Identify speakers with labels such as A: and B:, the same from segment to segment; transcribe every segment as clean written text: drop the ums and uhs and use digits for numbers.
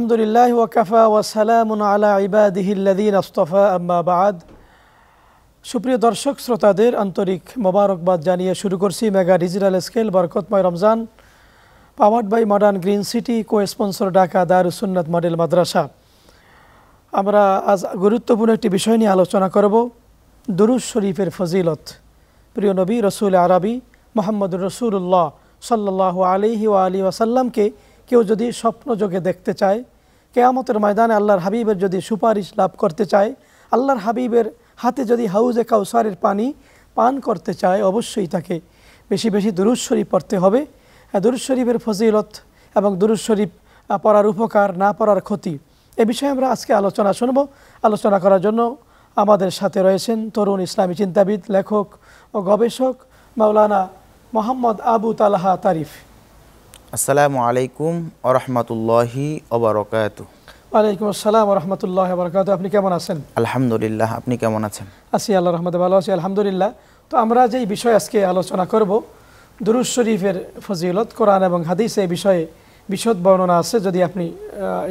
A: আলহামদুলিল্লাহ ওয়া কাফা ওয়া সালামুন আলা ইবাদিহিল্লাযীনা ইসতাফা আম্মা বা'দ। সুপ্রিয় দর্শক শ্রোতাদের আন্তরিক মোবারকবাদ জানিয়ে শুরু করছি মেগা ডিজিটাল স্কেল বরকতময় Ramzan, powered by modern green City, co sponsor Dhaka Darus Sunnat Model মাদ্রাসা। আমরা আজ গুরুত্বপূর্ণ একটি বিষয় নিয়ে আলোচনা করব, দুরূদ শরীফের ফজিলত। প্রিয় নবী রসুল আরবি মুহাম্মদুর রাসূলুল্লাহ সাল্লাল্লাহু আলাইহি ওয়া আলিহি ওয়াসাল্লামকে কেউ যদি স্বপ্নযোগে দেখতে চায়, কিয়ামতের ময়দানে আল্লাহর হাবিবের যদি সুপারিশ লাভ করতে চায়, আল্লাহর হাবিবের হাতে যদি হাউজে কাউসারের পানি পান করতে চায়, অবশ্যই তাকে বেশি বেশি দুরূদ শরীফ পড়তে হবে। দুরূদ শরীফের ফজিলত এবং দুরূদ শরীফ পড়ার উপকার, না পড়ার ক্ষতি, এ বিষয়ে আমরা আজকে আলোচনা শুনব। আলোচনা করার জন্য আমাদের সাথে রয়েছেন তরুণ ইসলামী চিন্তাবিদ, লেখক ও গবেষক মাওলানা মোহাম্মদ আবু তালহা তারিফ।
B: আসসালামু আলাইকুম ওয়া রাহমাতুল্লাহি ওয়া বারাকাতুহু।
A: ওয়ালাইকুম আসসালাম ওয়া রাহমাতুল্লাহি ওয়া বারাকাতুহু। আপনি কেমন আছেন?
B: আলহামদুলিল্লাহ, আপনি কেমন আছেন?
A: আছি আল্লাহর রহমতে ভালো আছি, আলহামদুলিল্লাহ। তো আমরা যেই বিষয় আজকে আলোচনা করব, দুরূদ শরীফের ফজিলত, কোরআন এবং হাদিসে এই বিষয়ে বিশদ বর্ণনা আছে, যদি আপনি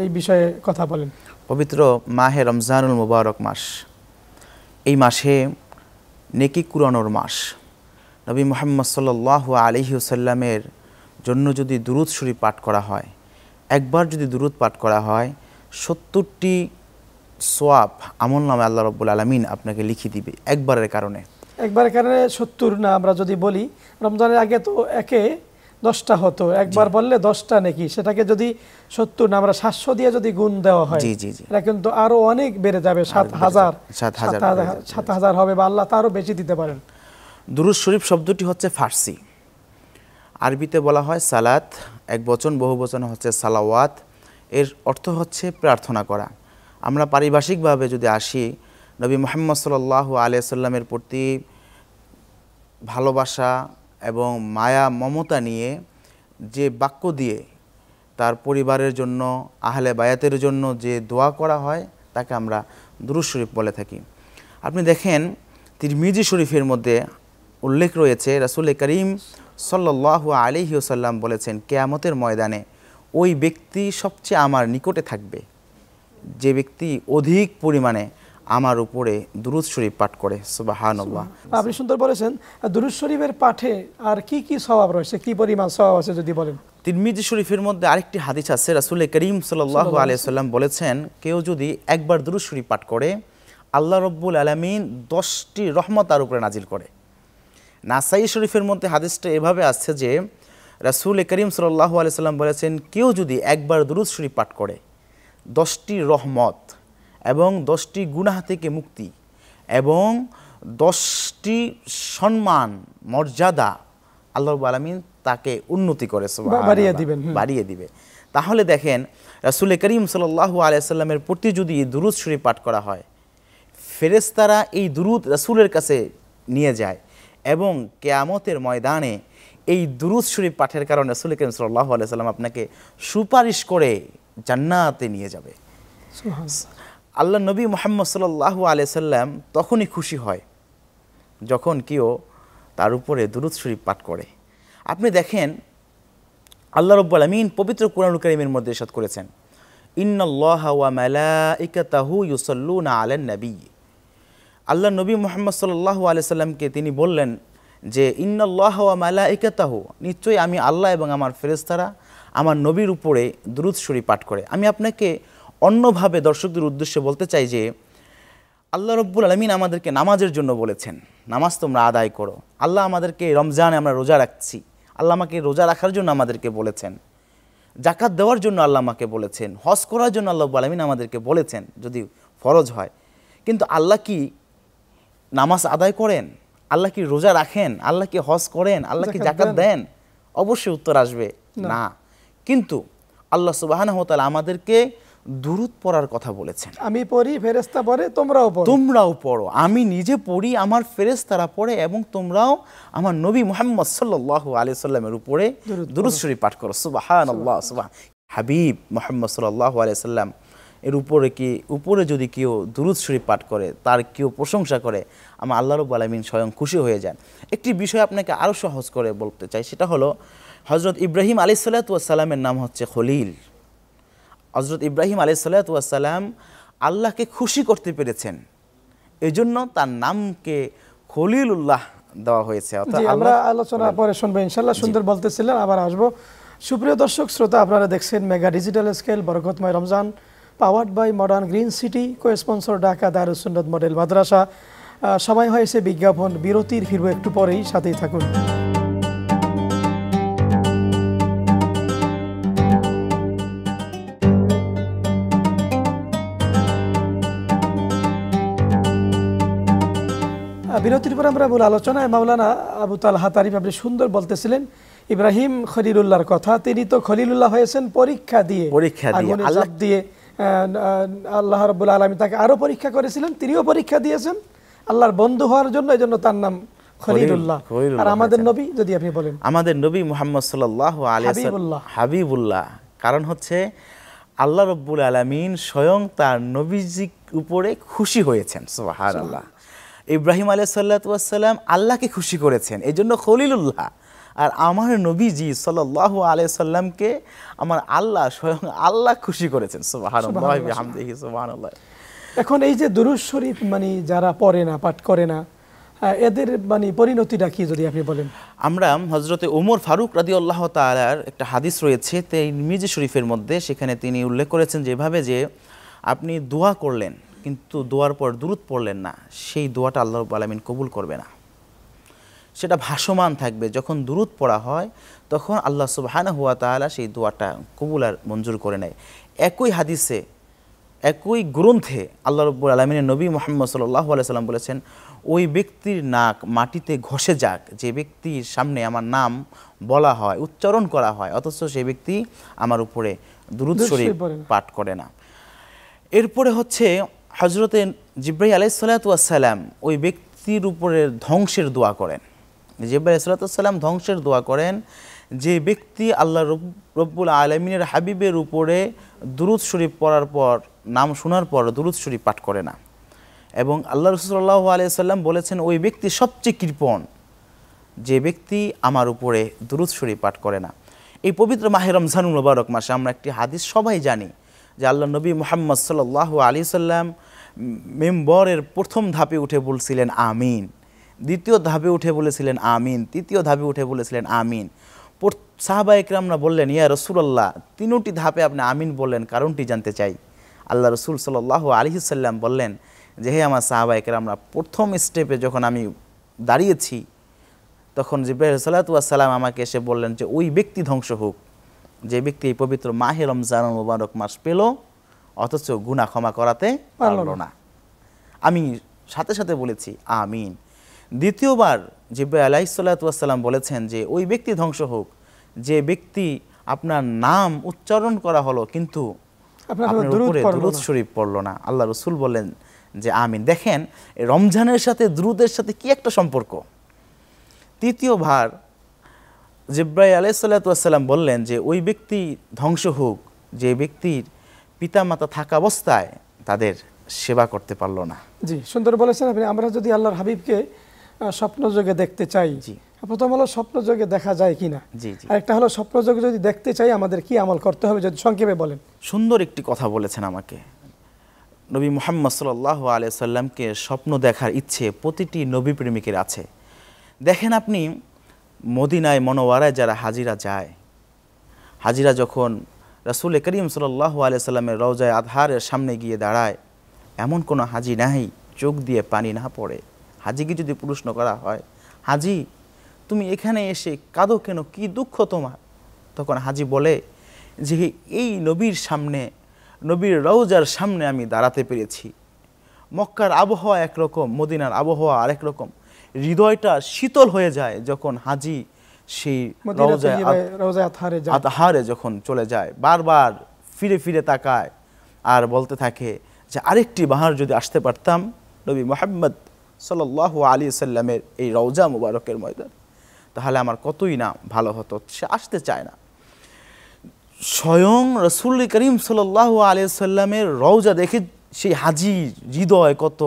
A: এই বিষয়ে কথা বলেন।
B: পবিত্র মাহে রমজানুল মুবারক মাস, এই মাসে নেকি কুরানোর মাস। নবী মুহাম্মদ সাল্লাল্লাহু আলাইহি ওয়াসাল্লামের জন্য যদি দুরূদ শরীফ পাঠ করা হয়, একবার যদি দুরূদ পাঠ করা হয়, ৭০টি সোয়াব আমলনামে আল্লাহ রাব্বুল আলামিন আপনাকে লিখে দিবে একবারের কারণে।
A: একবারের কারণে ৭০ না, আমরা যদি বলি রমজানের আগে তো একে 10টা হতো, একবার বললে 10টা নাকি, সেটাকে যদি ৭০ না আমরা 700 দিয়ে যদি গুণ দেওয়া হয়, এটা কিন্তু আরো অনেক বেড়ে যাবে, ৭,০০০ হবে, বা আল্লাহ তারও বেশি দিতে পারেন।
B: দুরূদ শরীফ শব্দটি হচ্ছে ফার্সি, আরবিতে বলা হয় সালাত, এক বচন, বহু বচনে হচ্ছে সালাওয়াত। এর অর্থ হচ্ছে প্রার্থনা করা। আমরা পারিভাষিকভাবে যদি আসি, নবী মুহাম্মদ সাল্লাল্লাহু আলাইহি ওয়াসাল্লামের প্রতি ভালোবাসা এবং মায়া মমতা নিয়ে যে বাক্য দিয়ে তার পরিবারের জন্য, আহলে বায়াতের জন্য যে দোয়া করা হয়, তাকে আমরা দুরূদ শরীফ বলে থাকি। আপনি দেখেন তিরমিজি শরীফের মধ্যে উল্লেখ রয়েছে, রাসূল করিম সাল্লাল্লাহু আলাইহি ওয়াসাল্লাম বলেছেন, কিয়ামতের ময়দানে ওই ব্যক্তি সবচেয়ে আমার নিকটে থাকবে যে ব্যক্তি অধিক পরিমাণে আমার উপরে দুরূদ শরীফ পাঠ করে। সুবহানাল্লাহ।
A: আপনি সুন্দর বলেছেন। দুরূদ শরীফের পাঠে আর কি কি সওয়াব রয়েছে, কি পরিমাণ সওয়াব আছে যদি বলেন।
B: তিরমিজি শরীফের মধ্যে আরেকটি হাদিস আছে, রাসূল করিম সাল্লাল্লাহু আলাইহি ওয়াসাল্লাম বলেছেন, কেউ যদি একবার দুরূদ শরীফ পাঠ করে, আল্লাহ রাব্বুল আলামিন 10টি রহমত তার উপরে নাজিল করে। নাসাই শরীফের মধ্যে হাদিসটা এভাবে আসছে যে রাসূল করিম সাল্লাল্লাহু আলাইহি ওয়াসাল্লাম বলেছেন, কেউ যদি একবার দুরূদ শরীফ পাঠ করে, 10টি রহমত এবং 10টি গুনাহ থেকে মুক্তি এবং 10টি সম্মান মর্যাদা আল্লাহ রাব্বুল আলামিন তাকে উন্নতি করে, বাড়িয়ে দিবে। তাহলে দেখেন, রাসূল করিম সাল্লাল্লাহু আলাইহি ওয়াসাল্লামের প্রতি যদি দুরূদ শরীফ পাঠ করা হয়, ফেরেশতারা এই দুরূদ রাসূলের কাছে নিয়ে যায় এবং কিয়ামতের ময়দানে এই দুরূদ শরীফ পাঠের কারণে রাসূল করিম সাল্লাল্লাহু আলাইহি ওয়াসাল্লাম আপনাকে সুপারিশ করে জান্নাতে নিয়ে যাবে। আল্লাহ নবী মুহাম্মদ সাল্লাল্লাহু আলাইহি ওয়াসাল্লাম তখনই খুশি হয় যখন কেউ তার উপরে দুরূদ শরীফ পাঠ করে। আপনি দেখেন, আল্লাহ রাব্বুল আলামিন পবিত্র কোরআনুল কারীমের মধ্যে ইরশাদ করেছেন, ইন্নাল্লাহা ওয়া মালাইকাতাহু ইউসাল্লুনা আলান নবী। আল্লাহ নবী মুহাম্মদ সাল্লাল্লাহু আলাইহি ওয়াসাল্লামকে তিনি বললেন যে, ইন্নাল্লাহা ওয়া মালাইকাতাহু, নিশ্চয়ই আমি আল্লাহ এবং আমার ফেরেশতারা আমার নবীর উপরে দুরূদ শরীফ পাঠ করে। আমি আপনাকে অন্যভাবে দর্শকদের উদ্দেশ্যে বলতে চাই যে, আল্লাহ রাব্বুল আলামিন আমাদেরকে নামাজের জন্য বলেছেন, নামাজ তোমরা আদায় করো। আল্লাহ আমাদেরকে রমজানে আমরা রোজা রাখছি, আল্লাহ আমাকে রোজা রাখার জন্য আমাদেরকে বলেছেন। যাকাত দেওয়ার জন্য আল্লাহ আমাকে বলেছেন। হজ করার জন্য আল্লাহ রাব্বুল আলামিন আমাদেরকে বলেছেন যদি ফরজ হয়। কিন্তু আল্লাহ কি নামাজ আদায় করেন? আল্লাহ কি রোজা রাখেন? আল্লাহ কি হজ করেন? আল্লাহ কি যাকাত দেন? অবশ্যই উত্তর আসবে না। কিন্তু আল্লাহ সুবহানাহু ওয়া তাআলা আমাদেরকে দুরূদ পড়ার কথা বলেছেন।
A: আমি পড়ি, ফেরেশতা পড়ে, তোমরাও
B: পড়ো। আমি নিজে পড়ি, আমার ফেরেশতারা পড়ে, এবং তোমরাও আমার নবী মুহাম্মদ সাল্লাল্লাহু আলাইহি ওয়াসাল্লামের উপরে দুরূদ শরীফ পাঠ করো। সুবহানাল্লাহ। হাবিব মুহাম্মদ সাল্লাল্লাহু আলাইহি ওয়াসাল্লাম এর উপরে যদি কেউ দুরূদ শরীফ পাঠ করে, তার কেউ প্রশংসা করে, আমার আল্লাহ রাব্বুল আলামিন স্বয়ং খুশি হয়ে যান। একটি বিষয় আপনাকে আরও সহজ করে বলতে চাই, সেটা হলো হযরত ইব্রাহিম আলাইহিস সালাতু ওয়াস সালামের নাম হচ্ছে খলিল, হযরত ইব্রাহিম আলাইহিস সালাতু ওয়াস সালাম আল্লাহকে খুশি করতে পেরেছেন, এজন্য তার নামকে খলিলুল্লাহ দেওয়া হয়েছে।
A: জি, আমরা আলোচনা পরে শুনবো ইনশাআল্লাহ। সুন্দর বলতেছিলেন, আবার আসবো। সুপ্রিয় দর্শক শ্রোতা, আপনারা দেখছেন মেগা ডিজিটাল স্কেল বরকতময় Ramzan, powered by modern green City, co sponsor Dhaka Darus Sunnat Model মাদ্রাসা। সময় হয়েছে বিজ্ঞাপন বিরতির, ফিরবো একটু পরেই, সাথেই থাকুন। বিরতির পর আমরা মূল আলোচনায় মাওলানা আবু তালহা তারিফ, আপনি সুন্দর বলতেছিলেন ইব্রাহিম খলিলুল্লাহর কথা। তিনি তো খলিলুল্লাহ হয়েছেন পরীক্ষা দিয়ে, আল্লাহ দিয়ে। আল্লাহ রাব্বুল আলামিন তাকে আরো পরীক্ষা করেছিলেন, তিনিও পরীক্ষা দিয়েছেন আল্লাহর বন্ধু হওয়ার জন্য, এজন্য তার নাম খলিলুল্লাহ। আর আমাদের নবী যদি আপনি বলেন, আমাদের
B: নবী মুহাম্মদ সাল্লাল্লাহু আলাইহি ওয়াসাল্লাম হাবিবুল্লাহ। কারণ হচ্ছে আল্লাহ রাব্বুল আলামিন স্বয়ং তার নবীজির উপরে খুশি হয়েছেন। সুবহানাল্লাহ। ইব্রাহিম আলাইহিস সালাতু ওয়াস সালাম আল্লাহকে খুশি করেছেন, এজন্য খলিলুল্লাহ। আর আমার নবীজি সাল্লাল্লাহু আলাইহি সাল্লামকে আমার আল্লাহ স্বয়ং আল্লাহ খুশি করেছেন। সুবহানাল্লাহ ওয়া বিহামদিহি সুবহানাল্লাহ।
A: এখন এই যে দুরূদ শরীফ মানে যারা পড়ে না, পাঠ করে না, এদের মানে পরিণতিটা কি যদি আপনি বলেন?
B: আমরা হযরতে ওমর ফারুক রাদিয়াল্লাহু তাআলার একটা হাদিস রয়েছে তিরমিজি শরীফের মধ্যে, সেখানে তিনি উল্লেখ করেছেন যেভাবে যে আপনি দোয়া করলেন কিন্তু দোয়ার পর দুরূদ পড়লেন না, সেই দোয়াটা আল্লাহ রাব্বুল আলামিন কবুল করবে না, সেটা ভাসমান থাকবে। যখন দুরূদ পড়া হয় তখন আল্লাহ সুবহানাহু ওয়া তাআলা সেই দোয়াটা কবুল আর মঞ্জুর করে নেয়। একই হাদিসে, একই গ্রন্থে আল্লাহ রাব্বুল আলামিনের নবী মুহাম্মদ সাল্লাল্লাহু আলাইহি সাল্লাম বলেছেন, ওই ব্যক্তির নাক মাটিতে ঘষে যাক যে ব্যক্তির সামনে আমার নাম বলা হয়, উচ্চারণ করা হয়, অথচ সেই ব্যক্তি আমার উপরে দুরূদ শরীফ পাঠ করে না। এরপরে হচ্ছে হযরতে জিবরাইল আলাইহিস সালাতু ওয়াস সালাম ওই ব্যক্তির উপরে ধ্বংসের দোয়া করেন। জিবরাইল আলাইহিস সালাতু ওয়াস সালাম ধ্বংসের দোয়া করেন যে ব্যক্তি আল্লাহ রব্বুল আলামিনের হাবিবের উপরে দুরূদ শরীফ পড়ার পর, নাম শোনার পর দুরূদ শরীফ পাঠ করে না। এবং আল্লাহ রাসূল সাল্লাল্লাহু আলাইহি সাল্লাম বলেছেন, ওই ব্যক্তি সবচেয়ে কৃপণ যে ব্যক্তি আমার উপরে দুরূদ শরীফ পাঠ করে না। এই পবিত্র মাহে রমজানুল মুবারক মাসে আমরা একটি হাদিস সবাই জানি যে আল্লাহ নবী মুহাম্মদ সাল্লাল্লাহু আলাইহি সাল্লাম মিম্বরের প্রথম ধাপে উঠে বলছিলেন আমিন, দ্বিতীয় ধাপে উঠে বলেছিলেন আমিন, তৃতীয় ধাপে উঠে বলেছিলেন আমিন। সাহাবায়ে কেরামরা বললেন, ইয়া রাসূলুল্লাহ, তিনটি ধাপে আপনি আমিন বললেন, কারণটি জানতে চাই। আল্লাহ রাসূল সাল্লাল্লাহু আলাইহি সাল্লাম বললেন যে, হে আমার সাহাবায়ে কেরামরা, প্রথম স্টেপে যখন আমি দাঁড়িয়েছি তখন জিবরাইল আলাইহিস সালাতু ওয়াস সালাম আমাকে এসে বললেন যে ওই ব্যক্তি ধ্বংস হোক যে ব্যক্তি এই পবিত্র মাহে রমজানুল মুবারক মাস পেল অথচ গুনাহ ক্ষমা করাতে পারল না। আমি সাথে সাথে বলেছি আমিন। দ্বিতীয়বার জিবরাইল আলাইহিস সালাতু ওয়াস সালাম বলেছেন যে ওই ব্যক্তি ধ্বংস হোক যে ব্যক্তি আপনার নাম উচ্চারণ করা হলো কিন্তু আপনার উপরে দুরূদ শরীফ পড়লো না। আল্লাহ রাসূল বললেন যে আমিন। দেখেন রমজানের সাথে দুরূদের সাথে কি একটা সম্পর্ক। তৃতীয়বার জিবরাইল আলাইহিস সালাতু ওয়াস সালাম বললেন যে ওই ব্যক্তি ধ্বংস হোক যে ব্যক্তির পিতামাতা থাকা অবস্থায় তাদের সেবা করতে পারলো না।
A: জি, সুন্দর বলেছেন আপনি। আমরা যদি আল্লাহর হাবিবকে স্বপ্নযোগে দেখতে চাই, প্রথম হলো স্বপ্নযোগে দেখা যায় কিনা, আরেকটা হলো স্বপ্নযোগে যদি দেখতে চাই আমাদের কি আমল করতে হবে, যদি সংক্ষেপে বলেন।
B: সুন্দর একটি কথা বলেছেন আমাকে। নবী মুহাম্মদ সাল্লাল্লাহু আলাইহি সাল্লামকে স্বপ্ন দেখার ইচ্ছে প্রতিটি নবী প্রেমিকের আছে। দেখেন আপনি মদিনায় মনোয়ারায় যারা হাজিরা যায়, হাজিরা যখন রাসূল করিম সাল্লাল্লাহু আলাইহি সাল্লামের রওজায়ে আতহারের সামনে গিয়ে দাঁড়ায়, এমন কোনো হাজি নাই চোখ দিয়ে পানি না পড়ে। হাজিকে যদি প্রশ্ন করা হয়, হাজি তুমি এখানে এসে কাঁদো কেন, কি দুঃখ তোমার? তখন হাজি বলে যে এই নবীর সামনে, নবীর রওজার সামনে আমি দাঁড়াতে পেরেছি। মক্কার আবহাওয়া একরকম, মদিনার আবহাওয়া আরেক রকম। হৃদয়টা শীতল হয়ে যায় যখন হাজি সেই রওজায়ে আতহারে যখন চলে যায়, বারবার ফিরে ফিরে তাকায় আর বলতে থাকে যে আরেকটি বাহার যদি আসতে পারতাম নবী মুহাম্মদ সাল্লাল্লাহু আলাইহি সাল্লামের এই রওজা মুবারকের ময়দান, তাহলে আমার কতই না ভালো হতো। সে আসতে চায় না। স্বয়ং রাসূল করিম সাল্লাল্লাহু আলাইহি সাল্লামের রওজা দেখে সেই হাজির হৃদয় কত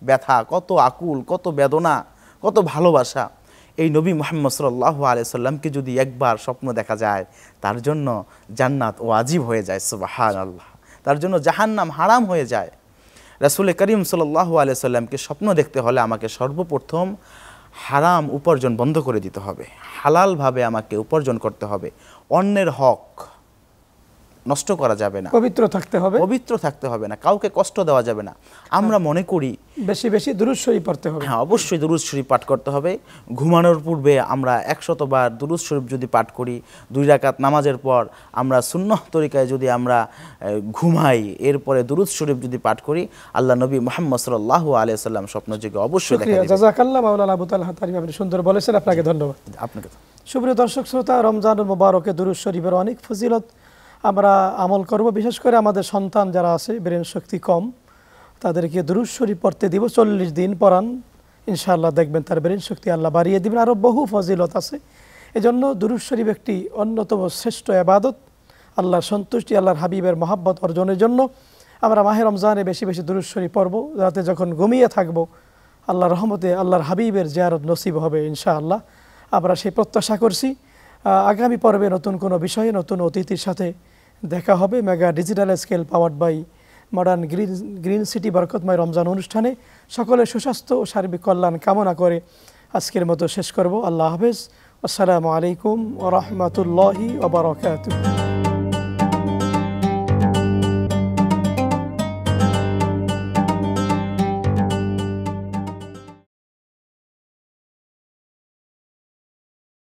B: ব্যথা, কত আকুল, কত বেদনা, কত ভালোবাসা। এই নবী মুহাম্মদ সাল্লাল্লাহু আলাইহি সাল্লামকে যদি একবার স্বপ্ন দেখা যায়, তার জন্য জান্নাত ওয়াজিব হয়ে যায়, সুবহানাল্লাহ। তার জন্য জাহান্নাম হারাম হয়ে যায়। রাসূল করিম সাল্লাল্লাহু আলাইহি সাল্লামকে স্বপ্ন দেখতে হলে আমাকে সর্বপ্রথম হারাম উপার্জন বন্ধ করে দিতে হবে, হালালভাবে আমাকে উপার্জন করতে হবে, অন্যের হক নষ্ট করা যাবে না,
A: পবিত্র থাকতে হবে,
B: পবিত্র থাকতে হবে না, কাউকে কষ্ট দেওয়া যাবে না। আমরা মনে করি
A: বেশি বেশি দুরূদ শরীফ পড়তে হবে।
B: হ্যাঁ, অবশ্যই দুরূদ শরীফ পাঠ করতে হবে। ঘুমানোর পূর্বে আমরা 100 বার দুরূদ শরীফ যদি পাঠ করি, 2 রাকাত নামাজের পর আমরা সুন্নাহ তরিকায় যদি আমরা ঘুমাই, এরপরে দুরূদ শরীফ যদি পাঠ করি, আল্লাহ নবী মুহাম্মদ সাল্লাল্লাহু আলাইহি সাল্লাম স্বপ্নযোগে অবশ্যই দেখা দিবেন।
A: জাযাকাল্লাহ মাওলানা আবু তালহা তারিম, আপনি সুন্দর বলেছেন, আপনাকে ধন্যবাদ।
B: আপনাকে
A: সুপ্রিয় দর্শক শ্রোতা, রমজানুল মুবারকে দুরূদ শরীফের অনেক ফজিলত আমরা আমল করব। বিশেষ করে আমাদের সন্তান যারা আছে, ব্রেন শক্তি কম, তাদেরকে দুরূদ শরীফ পড়তে দিব। 40 দিন পড়ান, ইনশাআল্লাহ দেখবেন তার ব্রেন শক্তি আল্লাহ বাড়িয়ে দিবেন। আরও বহু ফজিলত আছে। এজন্য দুরূদ শরীফ একটি অন্যতম শ্রেষ্ঠ ইবাদত, আল্লাহর সন্তুষ্টি, আল্লাহর হাবিবের মহাব্বত অর্জনের জন্য আমরা মাহে রমজানে বেশি বেশি দুরূদ শরীফ পড়ব, যাতে যখন ঘুমিয়ে থাকব আল্লাহর রহমতে আল্লাহর হাবিবের জিয়ারত নসিব হবে ইনশাআল্লাহ। আমরা সেই প্রত্যাশা করছি। আগামী পর্বে নতুন কোনো বিষয়ে নতুন অতিথির সাথে দেখা হবে mega digital scale powered by modern green city বরকতময় রমজান অনুষ্ঠানে। সকলের সুস্বাস্থ্য ও সার্বিক কল্যাণ কামনা করে আজকের মতো শেষ করব। আল্লাহ হাফেজ। আসসালামু আলাইকুম ওয়া রাহমাতুল্লাহি ওয়া বারাকাতুহু।